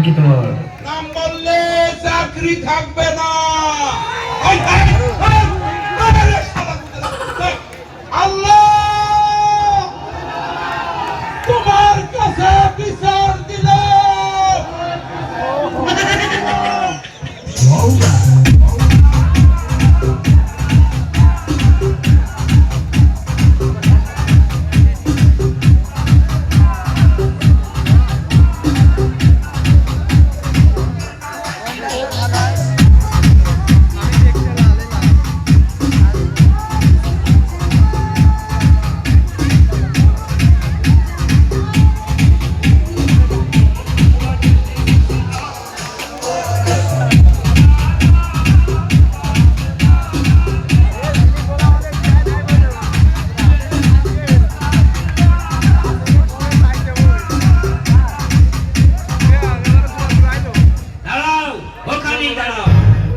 কি তোমার? নাম বললে চাকরি থাকবে না। আল্লাহ তোমার কাছে বিচার দিল।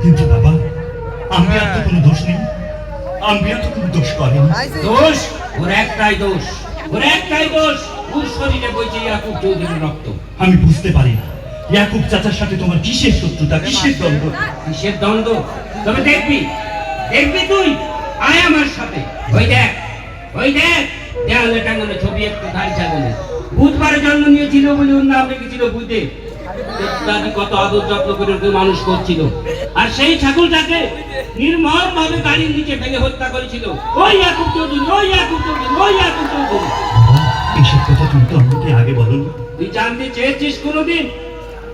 কিন্তু বাবা, আমি আর তো কোনো দোষ নেই, আমি আর তো কোনো দোষ করিনি। দোষ ওর একটাই দোষ, ওর একটাই দোষ, ওর শরীরে বইছে ইয়াকুব চৌধুরীর রক্ত। আমি বুঝতে পারি না ইয়াকুব চাচার সাথে তোমার কিসের শত্রুতা, কিসের দ্বন্দ্ব? কিসের দ্বন্দ্ব? তবে দেখবি, দেখবি তুই আয় আমার সাথে। ওই দেখ, ওই দেখ দেয়ালে টাঙানো ছবি একটা ধারি ছাগলের। বুধবারে জন্ম নিয়েছিল বলে ওর নাম রেখেছিল বুধে। দাদি কত আদর যত্ন করে ওকে মানুষ করছিল, আর সেই ছাগলটাকে নির্মম ভাবে গাড়ির নিচে ফেলে হত্যা করেছিল ওই ইয়াকুব চৌধুরী, ওই ইয়াকুব চৌধুরী, ওই ইয়াকুব চৌধুরী। এইসব কথা তুমি তো আমাকে আগে বলোনি। তুই জানতে চেয়েছিস কোনোদিন?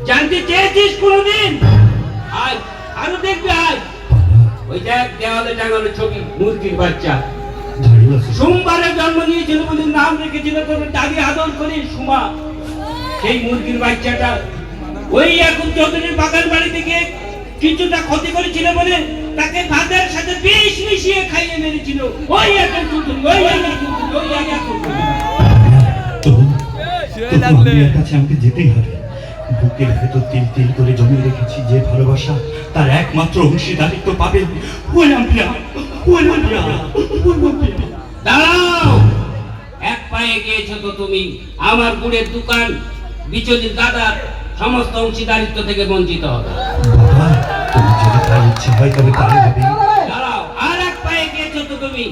জানতে চেয়েছিস কোনোদিন? আয়, আরো দেখবি আয়। ওই দেখ দেওয়ালে টাঙানো ছবি মুরগির বাচ্চা। সোমবারে জন্ম নিয়েছিল বলে নাম রেখেছিল তোর দাদি আদর করে সুমা। সেই মুরগির বাচ্চাটা ওই ইয়াকুব চৌধুরীর বাগান বাড়ি থেকে কিছুটা ক্ষতি করেছিল বলে তাকে ভাতের সাথে বিষ মিশিয়ে খাইয়ে মেরেছিল ওই ইয়াকুব চৌধুরী, ওই ইয়াকুব চৌধুরী, ওই ইয়াকুব চৌধুরী। কাছে আমাকে যেতেই হবে। বুকের ভেতর তিল তিল করে জমিয়ে রেখেছি যে ভালোবাসা, তার একমাত্র অংশীদারিত্ব পাবে ওই আম্পিয়া, ওই আম্পিয়া, ওই আম্পিয়া। দাঁড়াও, এক পায়ে গিয়েছো তো তুমি আমার গুড়ের দোকান বিচলির দাদার সমস্ত অংশীদারিত্ব থেকে বঞ্চিত হবে। বাবা, তুমি যদি তার ইচ্ছে হয় তবে তাই হবে। দাঁড়াও, আর এক পায়ে গিয়েছো তো তুমি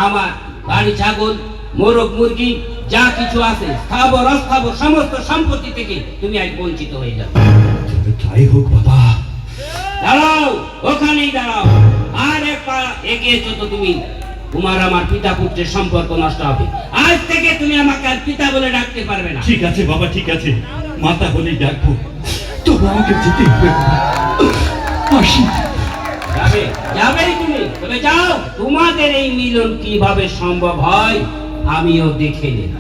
আমার বাড়ি ছাগল মোরগ মুরগি যা কিছু আছে স্থাবর অস্থাবর সমস্ত সম্পত্তি থেকে তুমি আজ বঞ্চিত হয়ে যাবে। তবে তাই হোক বাবা। দাঁড়াও, ওখানেই দাঁড়াও। আর এক পা এগিয়েছো তো তুমি তোমার আমার পিতা পুত্রের সম্পর্ক নষ্ট হবে। আজ থেকে তুমি আমাকে আর পিতা বলে ডাকতে পারবে না। ঠিক আছে বাবা, ঠিক আছে, মাতা বলেই ডাকবো। তবে আমাকে যেতে হবে। আসি। যাবে, যাবেই তুমি, তবে যাও। তোমাদের এই মিলন কিভাবে সম্ভব হয় আমিও দেখে নেব।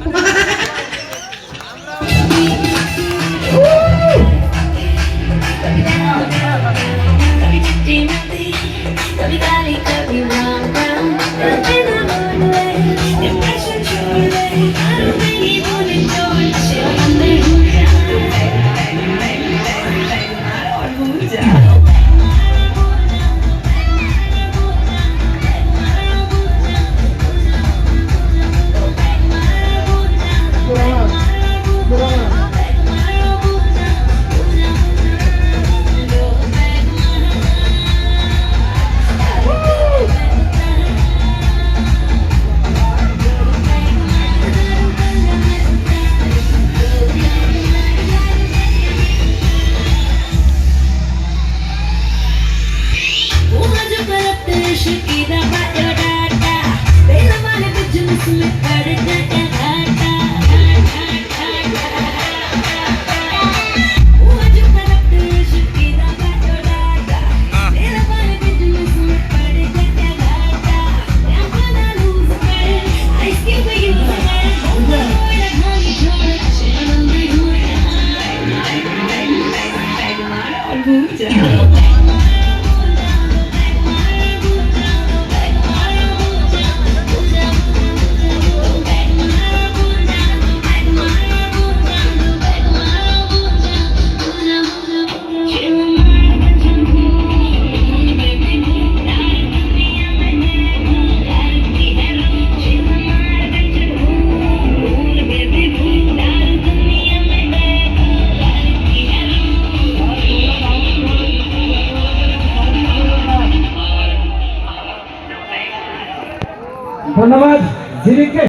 ধন্যবাদ জিরিকে।